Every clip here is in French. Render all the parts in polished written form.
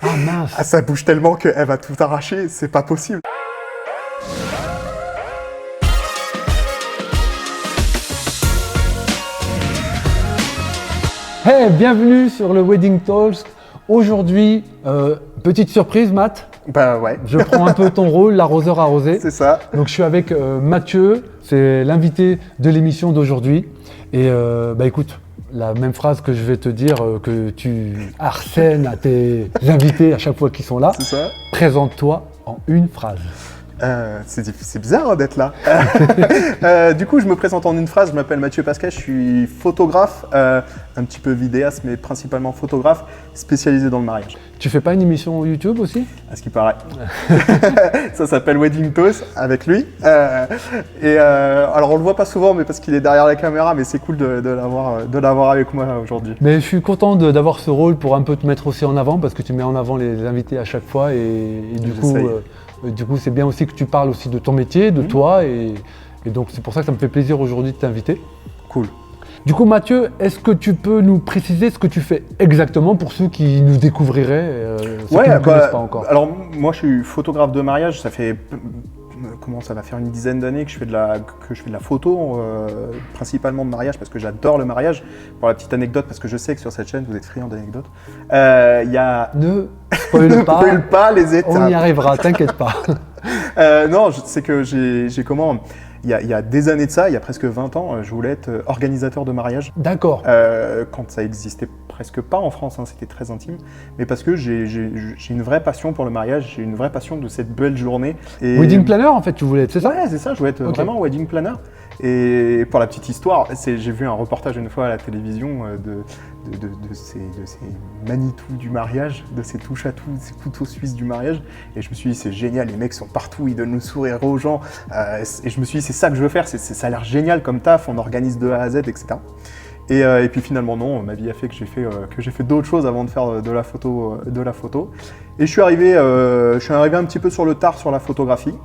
Ah mince. Ah, ça bouge tellement qu'elle va tout arracher, c'est pas possible. Hey, bienvenue sur le Wedding Talks. Aujourd'hui, petite surprise, Matt. Bah ouais, Je prends un peu ton rôle, l'arroseur arrosé. c'est ça. Donc je suis avec Mathieu, c'est l'invité de l'émission d'aujourd'hui. Et bah écoute, la même phrase que je vais te dire, que tu arsènes à tes invités à chaque fois qu'ils sont là. C'est ça. Présente-toi en une phrase. C'est bizarre hein, d'être là. Du coup, je me présente en une phrase. Je m'appelle Mathieu Pascal, je suis photographe, un petit peu vidéaste, mais principalement photographe, spécialisé dans le mariage. Tu fais pas une émission YouTube aussi? À ce qui paraît. Ça s'appelle Wedding Toast avec lui. Alors, on le voit pas souvent, mais parce qu'il est derrière la caméra, mais c'est cool de l'avoir avec moi aujourd'hui. Mais je suis content d'avoir ce rôle pour un peu te mettre aussi en avant, parce que tu mets en avant les invités à chaque fois et du coup, c'est bien aussi que tu parles aussi de ton métier, de toi, et donc c'est pour ça que ça me fait plaisir aujourd'hui de t'inviter. Cool. Du coup, Mathieu, est-ce que tu peux nous préciser ce que tu fais exactement pour ceux qui nous découvriraient, ceux qui ne connaissent pas encore? Alors, moi, je suis photographe de mariage. Ça fait ça va faire une dizaine d'années que je fais de la photo, principalement de mariage, parce que j'adore le mariage. Pour la petite anecdote, parce que je sais que sur cette chaîne, vous êtes friand d'anecdotes. Il y a... Ne spoil pas, Spoil pas les étapes. on y arrivera, t'inquiète pas. Non, c'est que j'ai comment... Il y a des années de ça, il y a presque 20 ans, je voulais être organisateur de mariage. D'accord. Quand ça existait presque pas en France, hein, c'était très intime. Mais parce que j'ai une vraie passion pour le mariage, j'ai une vraie passion de cette belle journée. Et... Wedding planner, en fait, tu voulais être, c'est ça? Ouais, c'est ça, je voulais être vraiment wedding planner. Et pour la petite histoire, j'ai vu un reportage une fois à la télévision de ces Manitou du mariage, de ces touches à tout, ces couteaux suisses du mariage. Et je me suis dit, c'est génial, les mecs sont partout, ils donnent le sourire aux gens. Et je me suis dit, c'est ça que je veux faire, ça a l'air génial comme taf, on organise de A à Z, etc. Et puis finalement non, ma vie a fait que j'ai fait d'autres choses avant de faire de la photo. Et je suis arrivé un petit peu sur le tard sur la photographie.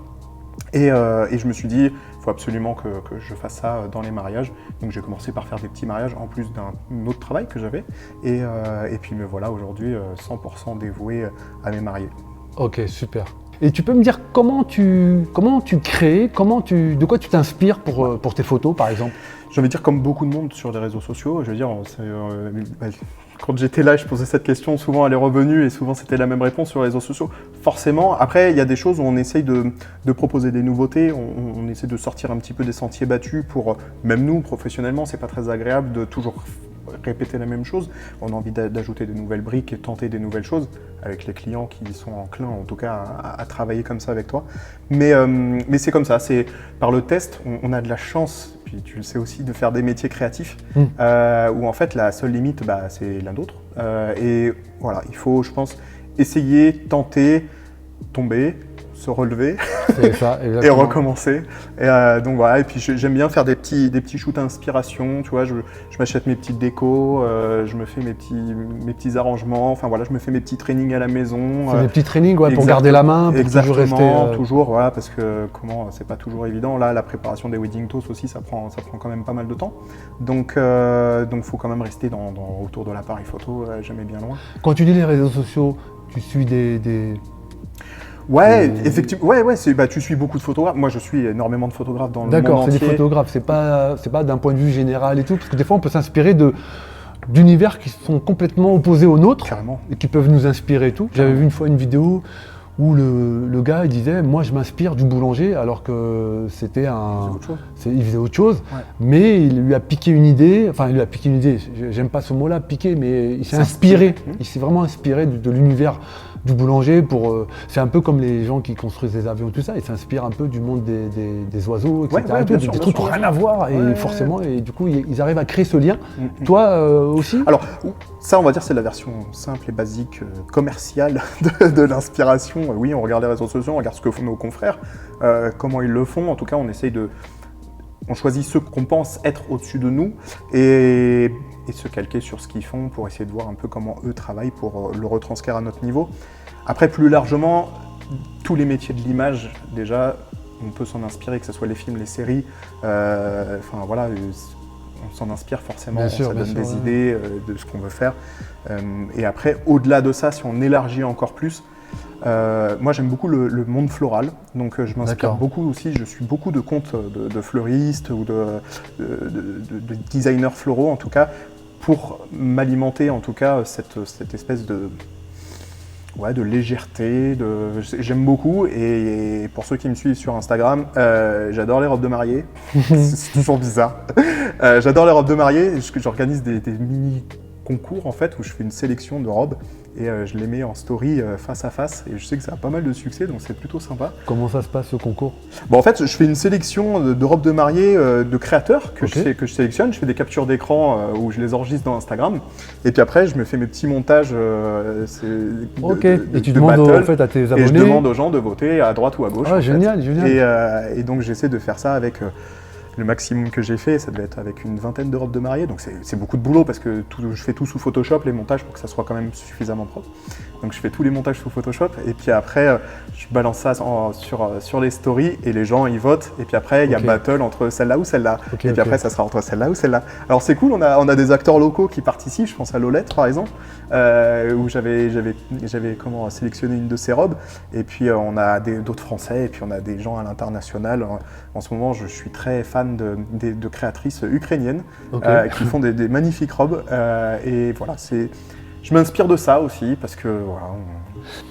Et je me suis dit, il faut absolument que je fasse ça dans les mariages. Donc j'ai commencé par faire des petits mariages en plus d'un autre travail que j'avais. Et puis me voilà aujourd'hui 100% dévoué à mes mariés. Ok, super. Et tu peux me dire comment tu crées, de quoi tu t'inspires pour tes photos par exemple? J'ai envie de dire comme beaucoup de monde sur les réseaux sociaux, je veux dire, quand j'étais là, je posais cette question, souvent elle est revenue et souvent c'était la même réponse sur les réseaux sociaux. Forcément, après il y a des choses où on essaye de proposer des nouveautés, on essaie de sortir un petit peu des sentiers battus pour, même nous professionnellement, c'est pas très agréable de toujours répéter la même chose. On a envie d'ajouter de nouvelles briques et tenter des nouvelles choses avec les clients qui sont enclins en tout cas à travailler comme ça avec toi. Mais c'est comme ça, c'est par le test, on a de la chance, puis tu le sais aussi, de faire des métiers créatifs où en fait la seule limite c'est la nôtre. Et voilà, il faut, je pense, essayer, tenter, tomber, se relever ça, et recommencer. Et donc voilà, et puis j'aime bien faire des petits shoots à inspiration, tu vois, je m'achète mes petites décos, je me fais mes petits arrangements, enfin voilà, je me fais mes petits trainings à la maison. C'est des petits trainings pour garder la main, pour toujours rester... toujours, voilà, parce que c'est pas toujours évident. Là, la préparation des wedding toasts aussi, ça prend quand même pas mal de temps. Donc faut quand même rester autour de l'appareil photo, jamais bien loin. Quand tu dis les réseaux sociaux, tu suis Ouais, effectivement. Ouais, tu suis beaucoup de photographes. Moi, je suis énormément de photographes dans le monde entier. D'accord, c'est des photographes, c'est pas d'un point de vue général et tout, parce que des fois, on peut s'inspirer d'univers qui sont complètement opposés aux nôtres. Carrément. Et qui peuvent nous inspirer et tout. J'avais vu une fois une vidéo où le gars il disait, moi, je m'inspire du boulanger, alors que il faisait autre chose. Ouais. Mais il lui a piqué une idée, j'aime pas ce mot-là, piqué, mais il s'est inspiré. Il s'est vraiment inspiré de l'univers du boulanger c'est un peu comme les gens qui construisent des avions, tout ça, ils s'inspirent un peu du monde des oiseaux, etc. Des trucs qui n'ont rien à voir, forcément, et du coup, ils arrivent à créer ce lien. Toi aussi? Alors, ça, on va dire, c'est la version simple et basique, commerciale de l'inspiration. Oui, on regarde les réseaux sociaux, on regarde ce que font nos confrères, comment ils le font. En tout cas, on choisit ceux qu'on pense être au-dessus de nous et se calquer sur ce qu'ils font pour essayer de voir un peu comment eux travaillent pour le retranscrire à notre niveau. Après, plus largement, tous les métiers de l'image, déjà, on peut s'en inspirer, que ce soit les films, les séries. on s'en inspire forcément, bien sûr, ça donne des ouais. idées de ce qu'on veut faire. Et après, au-delà de ça, si on élargit encore plus, moi j'aime beaucoup le monde floral, donc je m'inspire beaucoup aussi, je suis beaucoup de comptes de fleuristes ou de designers floraux en tout cas, pour m'alimenter en tout cas cette espèce de légèreté, j'aime beaucoup, et pour ceux qui me suivent sur Instagram, j'adore les robes de mariée, c'est toujours bizarre, j'adore les robes de mariée, j'organise des mini concours en fait où je fais une sélection de robes et je les mets en story face à face, et je sais que ça a pas mal de succès, donc c'est plutôt sympa. Comment ça se passe ce concours? Bon, en fait, je fais une sélection de robes de mariée de créateurs que je sélectionne, je fais des captures d'écran où je les enregistre dans Instagram, et puis après je me fais mes petits montages et tu demandes en fait à tes abonnés, et je demande aux gens de voter à droite ou à gauche. Génial, génial. Et donc j'essaie de faire ça avec le maximum que j'ai fait, ça devait être avec une vingtaine de robes de mariée, donc c'est beaucoup de boulot parce que je fais tout sous Photoshop, les montages, pour que ça soit quand même suffisamment propre. Donc je fais tous les montages sous Photoshop, et puis après je balance ça sur les stories, et les gens ils votent, et puis après il y a battle entre celle-là ou celle-là, et puis après ça sera entre celle-là ou celle-là. Alors c'est cool, on a des acteurs locaux qui participent, je pense à Lolette par exemple, où j'avais sélectionné une de ses robes, et puis on a d'autres Français, et puis on a des gens à l'international. En ce moment je suis très fan de créatrices ukrainiennes qui font des magnifiques robes, et voilà, je m'inspire de ça aussi parce que voilà.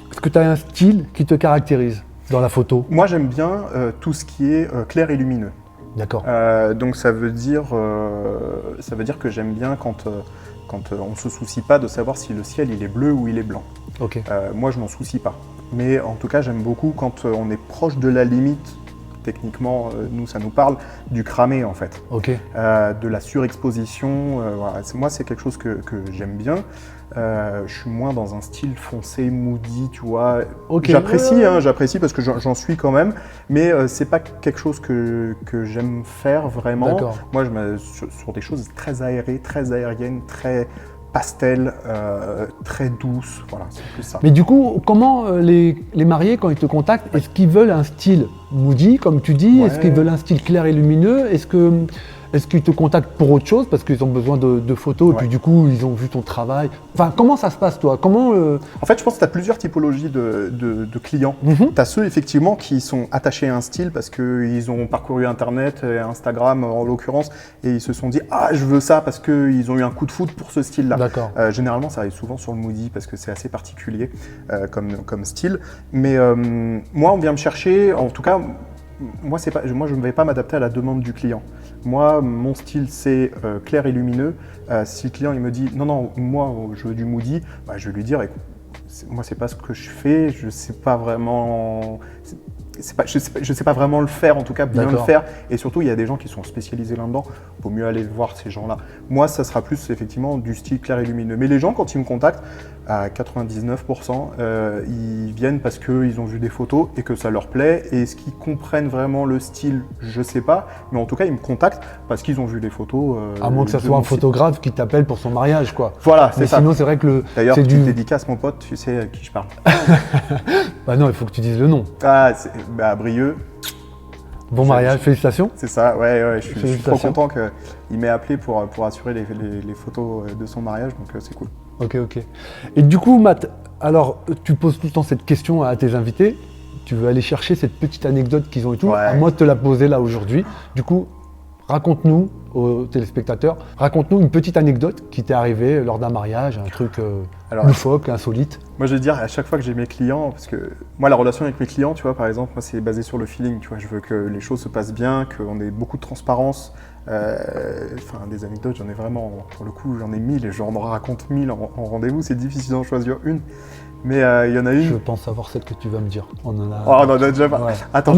Est-ce que tu as un style qui te caractérise dans la photo? Moi j'aime bien tout ce qui est clair et lumineux. D'accord. Donc ça veut dire que j'aime bien quand on ne se soucie pas de savoir si le ciel il est bleu ou il est blanc. Moi je m'en soucie pas. Mais en tout cas j'aime beaucoup quand on est proche de la limite. Techniquement, nous, ça nous parle du cramé, en fait. De la surexposition. Voilà. Moi, c'est quelque chose que j'aime bien. Je suis moins dans un style foncé, moody, tu vois. J'apprécie parce que j'en suis quand même, mais c'est pas quelque chose que j'aime faire vraiment. Moi, je mets sur des choses très aérées, très aériennes, très pastel, très douce, voilà, c'est plus ça. Mais du coup, comment les mariés, quand ils te contactent, est-ce qu'ils veulent un style moody, comme tu dis? Est-ce qu'ils veulent un style clair et lumineux? Est-ce qu'ils te contactent pour autre chose parce qu'ils ont besoin de photos et puis du coup ils ont vu ton travail? Enfin, comment ça se passe toi? En fait, je pense que tu as plusieurs typologies de clients. Tu as ceux effectivement qui sont attachés à un style parce qu'ils ont parcouru Internet, et Instagram en l'occurrence, et ils se sont dit « Ah, je veux ça » parce qu'ils ont eu un coup de foudre pour ce style-là. Généralement, ça arrive souvent sur le moody parce que c'est assez particulier comme style. Mais moi, on vient me chercher, en tout cas, moi je ne vais pas m'adapter à la demande du client. Moi, mon style, c'est clair et lumineux. Si le client il me dit « Non, moi, je veux du moody », je vais lui dire « Écoute, moi, c'est pas ce que je fais, je sais pas vraiment… je sais pas vraiment le faire, en tout cas bien le faire, et surtout il y a des gens qui sont spécialisés là-dedans, il vaut mieux aller voir ces gens-là. Moi ça sera plus effectivement du style clair et lumineux, mais les gens quand ils me contactent, à 99%, ils viennent parce qu'ils ont vu des photos et que ça leur plaît, et est-ce qu'ils comprennent vraiment le style, je sais pas, mais en tout cas ils me contactent parce qu'ils ont vu les photos. À moins que ça soit un photographe qui t'appelle pour son mariage, quoi. Voilà, c'est ça. Sinon c'est vrai que D'ailleurs, tu dédicaces mon pote, tu sais à qui je parle. Bah non, il faut que tu dises le nom. Brieux. Bon mariage, félicitations. C'est ça, ouais, je suis trop content qu'il m'ait appelé pour assurer les photos de son mariage, donc c'est cool. Ok. Et du coup, Matt, alors tu poses tout le temps cette question à tes invités, tu veux aller chercher cette petite anecdote qu'ils ont et tout, à moi de te la poser là aujourd'hui. Du coup, raconte-nous aux téléspectateurs, raconte-nous une petite anecdote qui t'est arrivée lors d'un mariage, un truc loufoque, insolite. Moi, je veux dire, à chaque fois que j'ai mes clients, parce que moi, la relation avec mes clients, tu vois, par exemple, moi, c'est basé sur le feeling, tu vois, je veux que les choses se passent bien, qu'on ait beaucoup de transparence. Des anecdotes, j'en ai vraiment, pour le coup, j'en ai 1000 et j'en raconte 1000 en rendez-vous, c'est difficile d'en choisir une. Mais il y en a une. Je pense savoir celle que tu vas me dire. On en a déjà pas. Attends,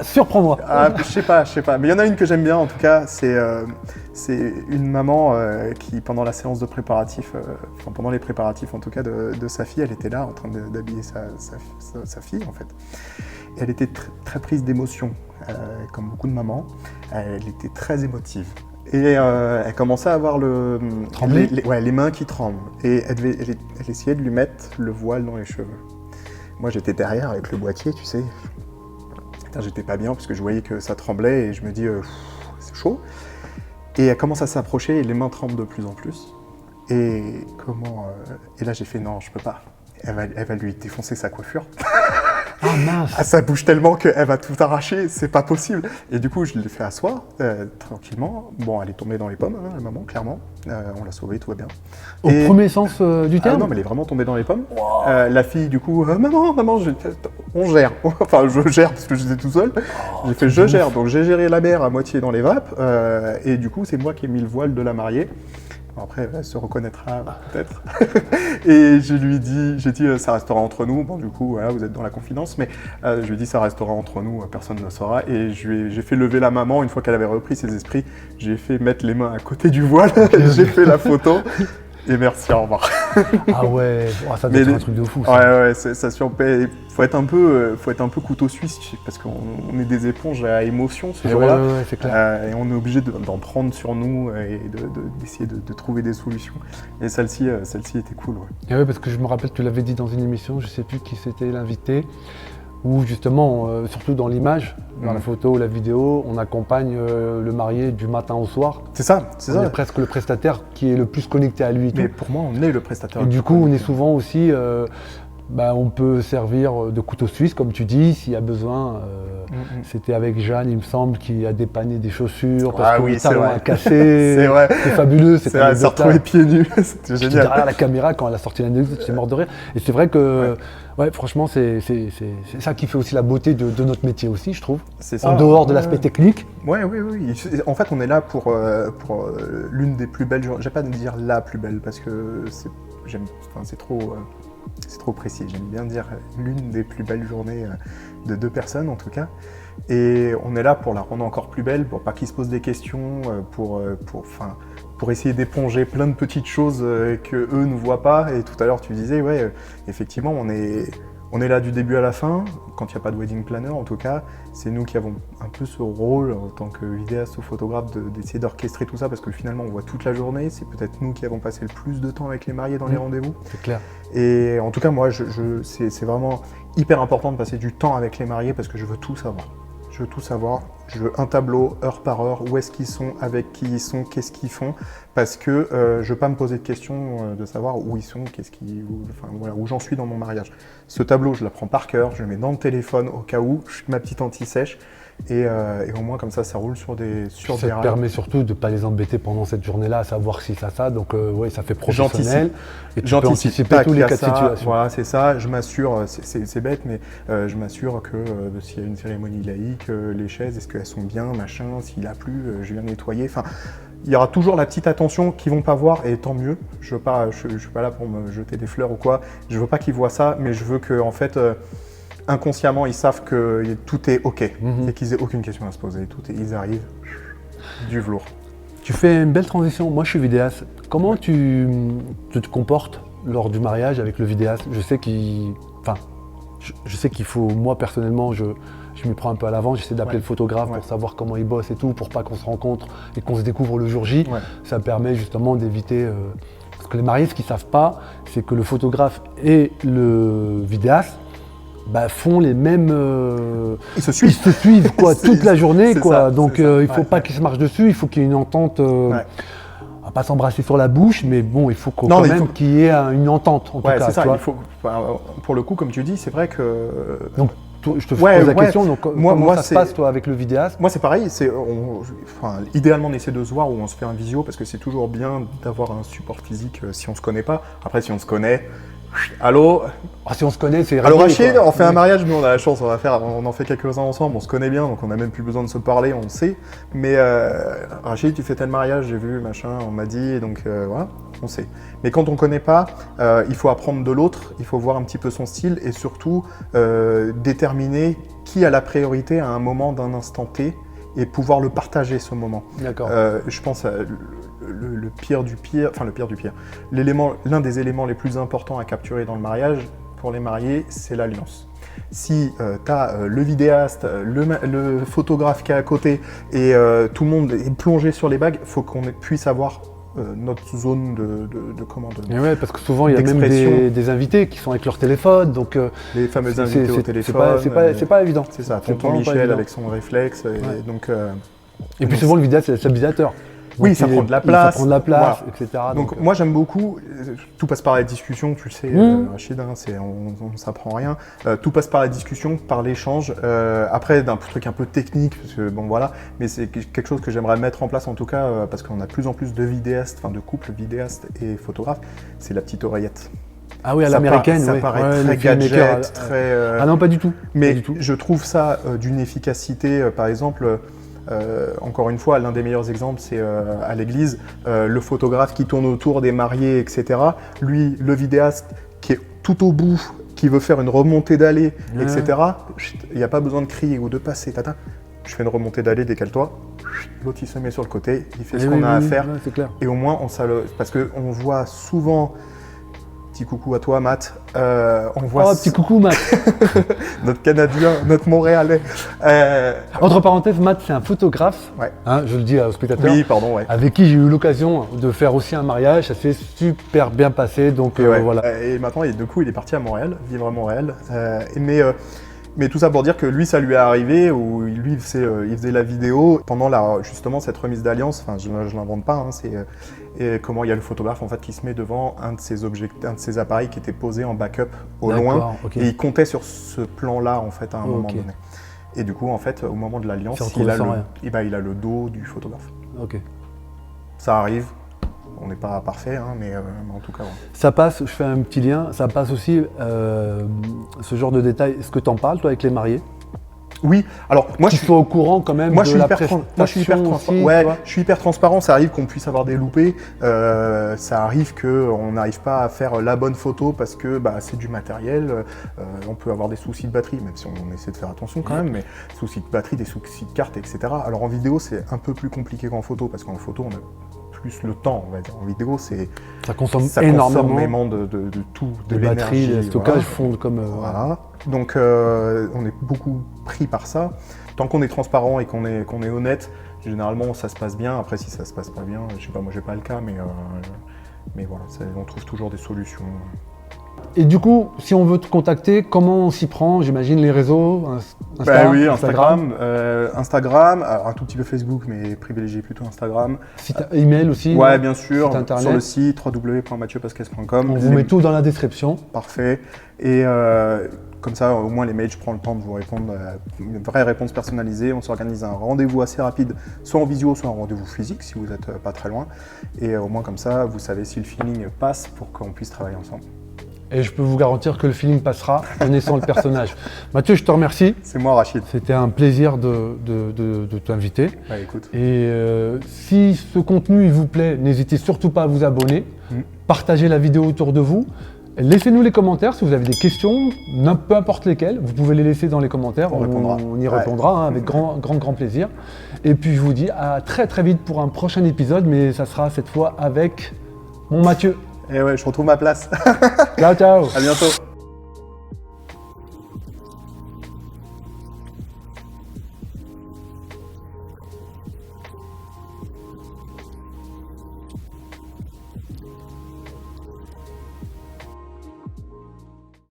surprends-moi. Je sais pas. Mais il y en a une que j'aime bien en tout cas. C'est une maman qui, pendant la séance de préparatifs, pendant les préparatifs en tout cas de sa fille, elle était là en train d'habiller sa fille en fait. Et elle était très prise d'émotion, comme beaucoup de mamans. Elle était très émotive. Et elle commençait à avoir les mains qui tremblent. Et elle essayait de lui mettre le voile dans les cheveux. Moi, j'étais derrière avec le boîtier, tu sais. J'étais pas bien parce que je voyais que ça tremblait et je me dis, c'est chaud. Et elle commence à s'approcher et les mains tremblent de plus en plus. Et et là j'ai fait non, je peux pas. Elle va lui défoncer sa coiffure. Ah mince. Ah, ça bouge tellement qu'elle va tout arracher, c'est pas possible. Et du coup, je l'ai fait asseoir, tranquillement. Bon, elle est tombée dans les pommes, hein, la maman, clairement. On l'a sauvée, tout va bien. Au premier sens du terme. Non, mais elle est vraiment tombée dans les pommes. Wow. La fille, du coup, maman, on gère. Enfin, je gère parce que j'étais tout seul. J'ai fait je gère. Donc, j'ai géré la mère à moitié dans les vapes. Et du coup, c'est moi qui ai mis le voile de la mariée. Après, elle se reconnaîtra peut-être. Et j'ai dit, ça restera entre nous. Bon, du coup, voilà, vous êtes dans la confidence, mais je lui ai dit, ça restera entre nous, personne ne le saura. Et j'ai fait lever la maman, une fois qu'elle avait repris ses esprits, j'ai fait mettre les mains à côté du voile, j'ai fait la photo. Et merci, au revoir. Ah ouais, ça doit être un truc de fou. Ça. Ouais, ça surpaye. Faut être un peu couteau suisse parce qu'on est des éponges à émotion ce jour-là. Ouais, c'est clair. Et on est obligé d'en prendre sur nous et d'essayer de trouver des solutions. Et celle-ci était cool. Ouais. Et ouais, parce que je me rappelle que tu l'avais dit dans une émission, je sais plus qui c'était l'invité, où justement, surtout dans l'image, dans la photo ou la vidéo, on accompagne le marié du matin au soir. C'est ça. On est presque le prestataire qui est le plus connecté à lui. Et mais tout. pour moi, on est le prestataire. Et du coup, on est souvent aussi, on peut servir de couteau suisse, comme tu dis, s'il y a besoin. C'était avec Jeanne, il me semble, qui a dépanné des chaussures parce que le talon a cassé. C'est vrai. C'est fabuleux. C'est vrai, elle s'est retrouvée pieds nus. C'était génial. Derrière la caméra, quand elle a sorti l'anecdote, j'étais mort de rire. Et c'est vrai que, franchement, c'est ça qui fait aussi la beauté de notre métier aussi, je trouve. C'est ça. En dehors de l'aspect technique. Oui. En fait, on est là pour l'une des plus belles journées. Je vais pas dire la plus belle parce que c'est trop précis. J'aime bien dire l'une des plus belles journées de deux personnes, en tout cas. Et on est là pour la rendre encore plus belle, pour pas qu'ils se posent des questions, pour essayer d'éponger plein de petites choses que eux ne voient pas. Et tout à l'heure, tu disais, effectivement, on est là du début à la fin. Quand il n'y a pas de wedding planner, en tout cas, c'est nous qui avons un peu ce rôle en tant que vidéaste ou photographe d'essayer d'orchestrer tout ça parce que finalement, on voit toute la journée. C'est peut-être nous qui avons passé le plus de temps avec les mariés dans les rendez-vous. C'est clair. Et en tout cas, moi, c'est vraiment hyper important de passer du temps avec les mariés parce que je veux tout savoir. Je veux tout savoir. Je veux un tableau, heure par heure, où est-ce qu'ils sont, avec qui ils sont, qu'est-ce qu'ils font. Parce que je ne veux pas me poser de questions de savoir où ils sont, où j'en suis dans mon mariage. Ce tableau, je l'apprends par cœur, je le mets dans le téléphone au cas où, je fais ma petite anti-sèche. Et au moins, comme ça roule sur des rails. Ça te permet surtout de ne pas les embêter pendant cette journée-là, à savoir si ça. Donc, ça fait professionnel. Et tu peux anticiper tous les cas de situation. Voilà, c'est ça. Je m'assure, c'est bête, mais je m'assure que s'il y a une cérémonie laïque, les chaises, est-ce qu'elles sont bien, machin, s'il a plu, je viens nettoyer. Enfin, il y aura toujours la petite attention qu'ils vont pas voir, et tant mieux. Je suis pas là pour me jeter des fleurs ou quoi. Je veux pas qu'ils voient ça, mais je veux que, en fait, inconsciemment, ils savent que tout est OK et qu'ils aient aucune question à se poser. Ils arrivent du velours. Tu fais une belle transition. Moi, je suis vidéaste. Comment tu te comportes lors du mariage avec le vidéaste? Je sais qu'il faut, moi personnellement, je m'y prends un peu à l'avant. J'essaie d'appeler le photographe pour savoir comment il bosse et tout, pour pas qu'on se rencontre et qu'on se découvre le jour J. Ça permet justement d'éviter. Parce que les mariés, ce qu'ils savent pas, c'est que le photographe et le vidéaste font les mêmes. Ils se suivent quoi, toute la journée. Quoi. Ça, donc il ne faut pas qu'ils se marchent dessus, il faut qu'il y ait une entente. On va pas s'embrasser sur la bouche, mais bon, il faut qu'il y ait une entente en tout cas. C'est ça, pour le coup, comme tu dis, c'est vrai que. Donc, je te pose la question, donc comment ça se passe toi avec le vidéaste? Moi c'est pareil, idéalement on essaie de se voir ou on se fait un visio parce que c'est toujours bien d'avoir un support physique si on se connaît pas. Après si on se connaît, allô. Si on se connaît, c'est allô Rachid, on fait un mariage, mais on a la chance, on en fait quelques-uns ensemble, on se connaît bien, donc on n'a même plus besoin de se parler, on sait. Mais Rachid, tu fais tel mariage, j'ai vu, machin, on m'a dit, donc voilà, on sait. Mais quand on ne connaît pas, il faut apprendre de l'autre, il faut voir un petit peu son style et surtout déterminer qui a la priorité à un moment d'un instant T et pouvoir le partager ce moment. D'accord. Je pense à le pire du pire, l'un des éléments les plus importants à capturer dans le mariage pour les mariés, c'est l'alliance. Si tu as le vidéaste, le photographe qui est à côté et tout le monde est plongé sur les bagues, il faut qu'on puisse avoir notre zone de commande. Parce que souvent il y a même des invités qui sont avec leur téléphone, donc les fameux invités au téléphone. C'est pas évident. C'est ça. Tonton Michel avec son réflexe, et donc. Et puis souvent le vidéaste c'est le stabilisateur. Oui, ça prend de la place. Ça prend de la place, Voilà. etc. Donc moi j'aime beaucoup, tout passe par la discussion, tu le sais, Rachid, hein, on ne s'apprend rien. Tout passe par la discussion, par l'échange. Après, d'un truc un peu technique, parce que, bon voilà, mais c'est quelque chose que j'aimerais mettre en place en tout cas, parce qu'on a de plus en plus de vidéastes, enfin de couples vidéastes et photographes, c'est la petite oreillette. Ah oui, à l'américaine, ça oui. paraît très gadget, très... Ah non, pas du tout. Mais pas du tout. je trouve ça d'une efficacité, par exemple... encore une fois, l'un des meilleurs exemples, c'est à l'église, le photographe qui tourne autour des mariés, etc. Lui, le vidéaste qui est tout au bout, qui veut faire une remontée d'allée, etc. Il n'y a pas besoin de crier ou de passer. Tata, je fais une remontée d'allée, décale-toi. L'autre, il se met sur le côté, il fait ce qu'on a à faire. C'est clair. Et au moins, parce qu'on voit souvent... Petit coucou à toi, Matt. On voit petit coucou, Matt. notre Canadien, notre Montréalais. Entre parenthèses, Matt, c'est un photographe, Ouais. hein, je le dis aux spectateurs, Oui, pardon, ouais. avec qui j'ai eu l'occasion de faire aussi un mariage. Ça s'est super bien passé, donc Ouais. voilà. Et maintenant, du coup, il est parti à Montréal, vivre à Montréal. Mais tout ça pour dire que lui, ça lui est arrivé, où lui, il faisait la vidéo pendant justement cette remise d'alliance. Enfin, je l'invente pas, hein, et comment il y a le photographe en fait qui se met devant un de ses appareils qui était posé en backup au loin, okay. et il comptait sur ce plan-là en fait à un moment Ok. donné. Et du coup, en fait, au moment de l'alliance, s'est retrouvé sans rien. il a le dos du photographe. Ok. Ça arrive. On n'est pas parfait, hein, mais en tout cas. Ouais. Ça passe, je fais un petit lien, ça passe aussi ce genre de détails. Est-ce que tu en parles, toi, avec les mariés? Oui, alors moi je suis au courant quand même de la prestation aussi, ouais, je suis hyper transparent, ça arrive qu'on puisse avoir des loupés, ça arrive qu'on n'arrive pas à faire la bonne photo parce que c'est du matériel, on peut avoir des soucis de batterie, même si on essaie de faire attention quand même, mais soucis de batterie, des soucis de carte, etc. Alors en vidéo c'est un peu plus compliqué qu'en photo, parce qu'en photo on a plus le temps, on va dire. En vidéo, ça consomme énormément de tout, de les batteries, l'énergie. les stockages fondent comme... Voilà. Donc, on est beaucoup pris par ça. Tant qu'on est transparent et qu'on est honnête, généralement, ça se passe bien. Après, si ça se passe pas bien, je sais pas, moi, j'ai pas le cas, mais voilà, on trouve toujours des solutions. Et du coup, si on veut te contacter, comment on s'y prend? J'imagine les réseaux, oui, Instagram, alors un tout petit peu Facebook, mais privilégié plutôt Instagram. Site email aussi? Ouais, bien sûr, sur le site www.mathieuPasquez.com. On vous met tout dans la description. Parfait. Et comme ça, au moins les mails, je prends le temps de vous répondre, une vraie réponse personnalisée. On s'organise un rendez-vous assez rapide, soit en visio, soit un rendez-vous physique, si vous n'êtes pas très loin. Et au moins comme ça, vous savez si le feeling passe pour qu'on puisse travailler ensemble. Et je peux vous garantir que le feeling passera, connaissant le personnage. Mathieu, je te remercie. C'est moi, Rachid. C'était un plaisir de t'inviter. Écoute. Et si ce contenu il vous plaît, n'hésitez surtout pas à vous abonner, partagez la vidéo autour de vous. Laissez-nous les commentaires si vous avez des questions, peu importe lesquelles, vous pouvez les laisser dans les commentaires, on y répondra avec grand plaisir. Et puis je vous dis à très vite pour un prochain épisode, mais ça sera cette fois avec mon Mathieu. Et ouais, je retrouve ma place. Ciao, ciao. À bientôt.